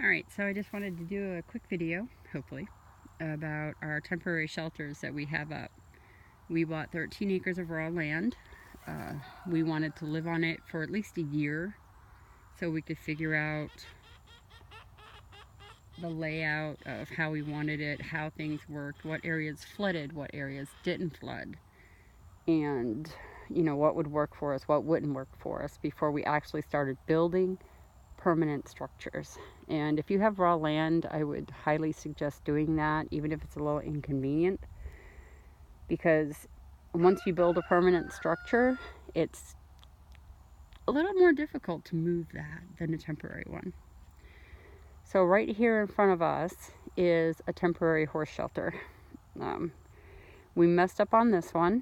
Alright, so I just wanted to do a quick video, hopefully, about our temporary shelters that we have up. We bought 13 acres of raw land. We wanted to live on it for at least a year so we could figure out the layout of how we wanted it, how things worked, what areas flooded, what areas didn't flood, and what would work for us, what wouldn't work for us before we actually started building permanent structures. And if you have raw land, I would highly suggest doing that, even if it's a little inconvenient, because once you build a permanent structure, it's a little more difficult to move that than a temporary one. So right here in front of us is a temporary horse shelter. We messed up on this one.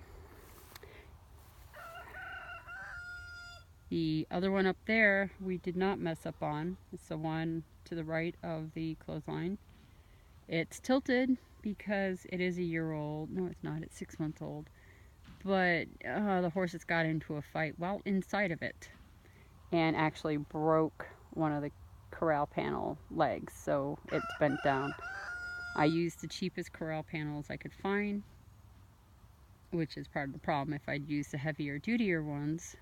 The other one up there, we did not mess up on. It's the one to the right of the clothesline. It's tilted because it is a year old. No, it's not. It's 6 months old. But the horses got into a fight while inside of it and actually broke one of the corral panel legs, so it's bent down. I used the cheapest corral panels I could find, which is part of the problem. If I'd used the heavy duty ones,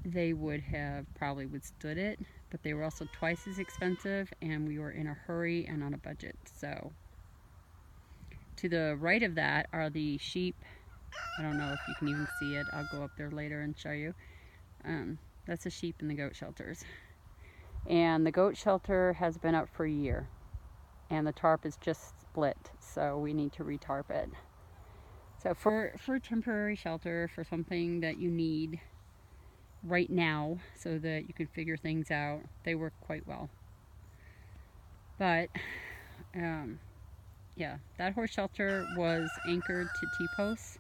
they would have probably withstood it, but they were also twice as expensive, and we were in a hurry and on a budget. So to the right of that are the sheep. I don't know if you can even see it. I'll go up there later and show you. That's the sheep and the goat shelters. And the goat shelter has been up for a year, and the tarp is just split, so we need to retarp it. So for a temporary shelter, for something that you need right now so that you can figure things out, they work quite well. But yeah, that horse shelter was anchored to T-posts.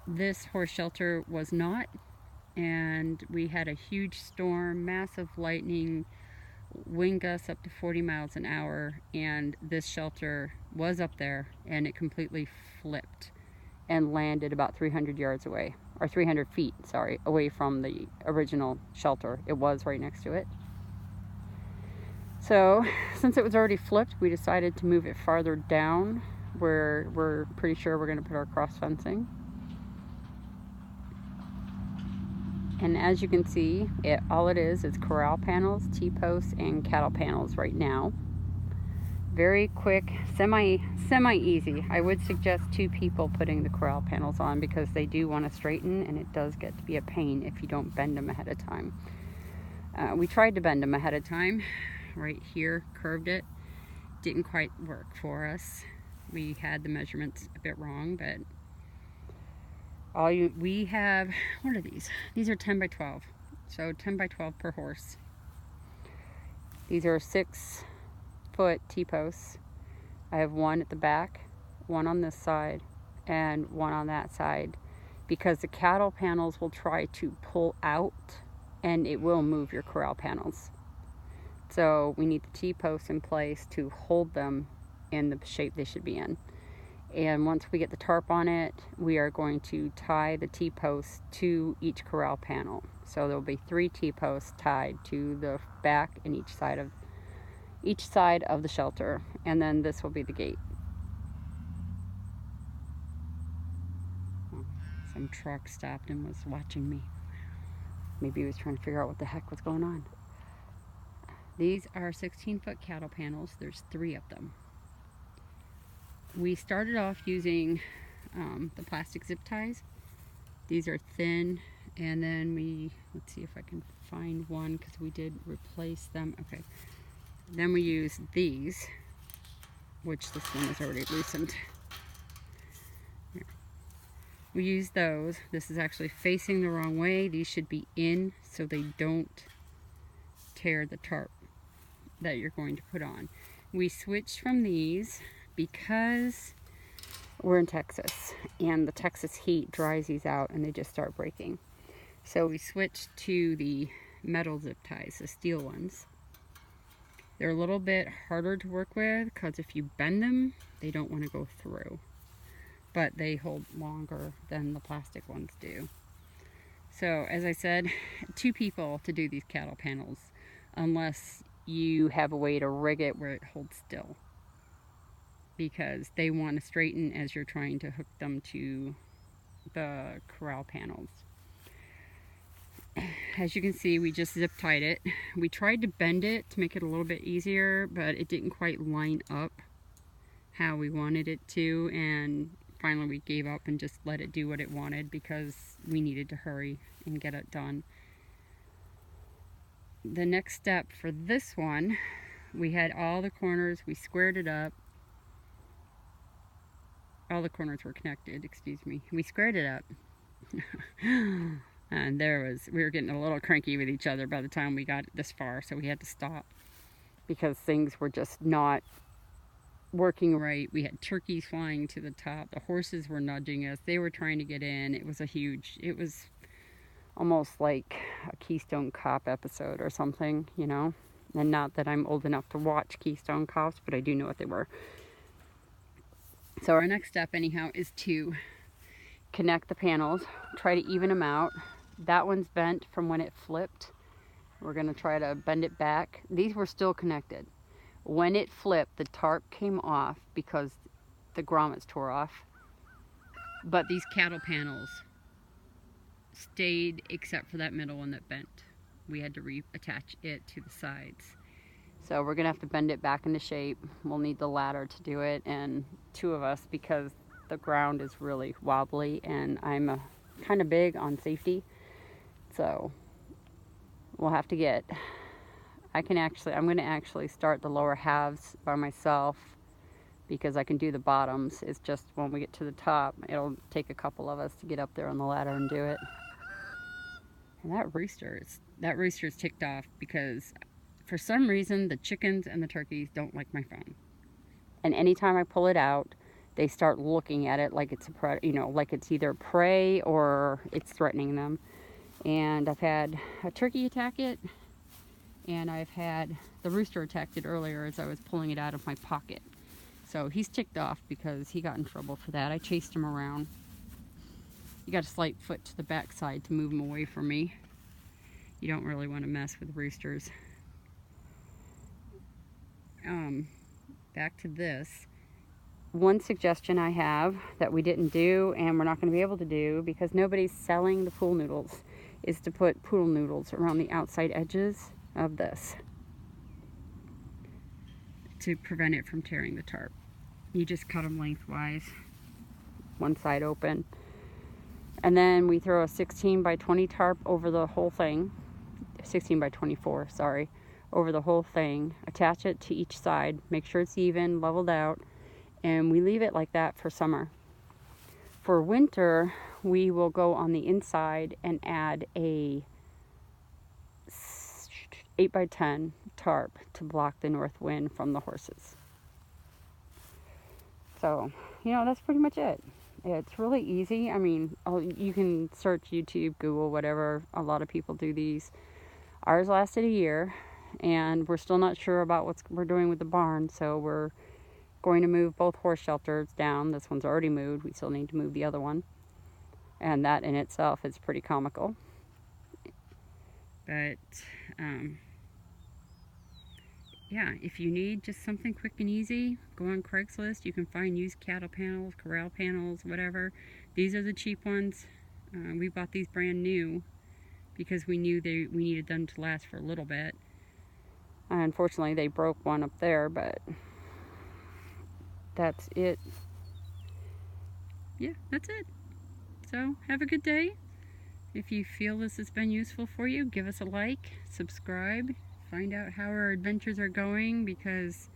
This horse shelter was not, and we had a huge storm, massive lightning, wind gusts up to 40 miles an hour, and this shelter was up there, and it completely flipped and landed about 300 yards away, or 300 feet, sorry, away from the original shelter. It was right next to it. So since it was already flipped, we decided to move it farther down where we're pretty sure we're going to put our cross fencing. And as you can see, all it is corral panels, T-posts, and cattle panels right now. Very quick, semi-easy. I would suggest 2 people putting the corral panels on, because they do want to straighten, and it does get to be a pain if you don't bend them ahead of time. We tried to bend them ahead of time. Right here, curved it. Didn't quite work for us. We had the measurements a bit wrong, but we have, what are these? These are 10 by 12. So 10 by 12 per horse. These are 6-foot T-posts. I have one at the back, one on this side, and one on that side, because the cattle panels will try to pull out and it will move your corral panels. So we need the T-posts in place to hold them in the shape they should be in. And once we get the tarp on it, we are going to tie the T-posts to each corral panel. So there will be 3 T-posts tied to the back and each side of the shelter, and then this will be the gate. Oh, some truck stopped and was watching me. Maybe he was trying to figure out what the heck was going on. These are 16-foot cattle panels. There's 3 of them. We started off using the plastic zip ties. These are thin, and then let's see if I can find one, because we did replace them. Okay. Then we use these, which this one is already loosened. Here. We use those. This is actually facing the wrong way. These should be in so they don't tear the tarp that you're going to put on. We switched from these because we're in Texas, and the Texas heat dries these out and they just start breaking. So we switched to the metal zip ties, the steel ones. They're a little bit harder to work with because if you bend them, they don't want to go through, but they hold longer than the plastic ones do. So as I said, 2 people to do these cattle panels, unless you have a way to rig it where it holds still, because they want to straighten as you're trying to hook them to the corral panels. As you can see, we just zip tied it. We tried to bend it to make it a little bit easier, but it didn't quite line up how we wanted it to, and finally we gave up and just let it do what it wanted because we needed to hurry and get it done. The next step for this one, we had all the corners, we squared it up. All the corners were connected, excuse me. We squared it up. And we were getting a little cranky with each other by the time we got this far, so we had to stop because things were just not working right. We had turkeys flying to the top. The horses were nudging us. They were trying to get in. It was almost like a Keystone Cop episode or something, you know. And not that I'm old enough to watch Keystone Cops, but I do know what they were. So our next step anyhow is to connect the panels, try to even them out. That one's bent from when it flipped. We're going to try to bend it back. These were still connected. When it flipped, the tarp came off because the grommets tore off. But these cattle panels stayed except for that middle one that bent. We had to reattach it to the sides. So we're going to have to bend it back into shape. We'll need the ladder to do it, and 2 of us because the ground is really wobbly and I'm kind of big on safety. So we'll have to get, I'm going to actually start the lower halves by myself because I can do the bottoms. It's just when we get to the top, it'll take a couple of us to get up there on the ladder and do it. And that rooster's ticked off because for some reason the chickens and the turkeys don't like my phone. And anytime I pull it out, they start looking at it like it's like it's either prey or it's threatening them. And I've had a turkey attack it, and I've had the rooster attacked it earlier as I was pulling it out of my pocket. So he's ticked off because he got in trouble for that. I chased him around. You got a slight foot to the backside to move him away from me. You don't really want to mess with roosters. Back to this. One suggestion I have that we didn't do and we're not going to be able to do because nobody's selling the pool noodles is to put poodle noodles around the outside edges of this to prevent it from tearing the tarp. You just cut them lengthwise, one side open, and then we throw a 16 by 20 tarp over the whole thing, 16 by 24, sorry, over the whole thing, attach it to each side, make sure it's even, leveled out, and we leave it like that for summer. For winter, we will go on the inside and add a 8 by 10 tarp to block the north wind from the horses. So, that's pretty much it. It's really easy. I mean, you can search YouTube, Google, whatever. A lot of people do these. Ours lasted a year, and we're still not sure about what we're doing with the barn, so we're going to move both horse shelters down. This one's already moved. We still need to move the other one. And that in itself is pretty comical. But, yeah, if you need just something quick and easy, go on Craigslist. You can find used cattle panels, corral panels, whatever. These are the cheap ones. We bought these brand new because we knew we needed them to last for a little bit. Unfortunately, they broke one up there, but that's it. Yeah, that's it. So, have a good day. If you feel this has been useful for you, give us a like, subscribe, find out how our adventures are going, because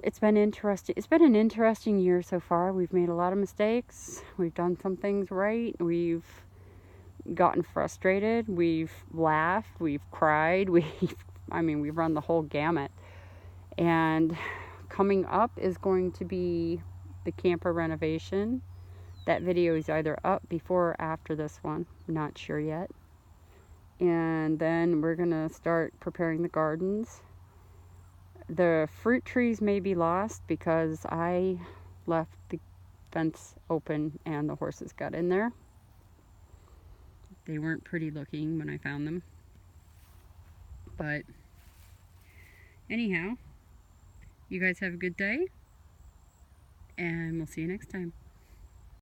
it's been interesting. It's been an interesting year so far. We've made a lot of mistakes. We've done some things right. We've gotten frustrated. We've laughed. We've cried. We've run the whole gamut. And coming up is going to be the camper renovation. That video is either up before or after this one. Not sure yet. And then we're going to start preparing the gardens. The fruit trees may be lost because I left the fence open and the horses got in there. They weren't pretty looking when I found them. But anyhow, you guys have a good day, and we'll see you next time.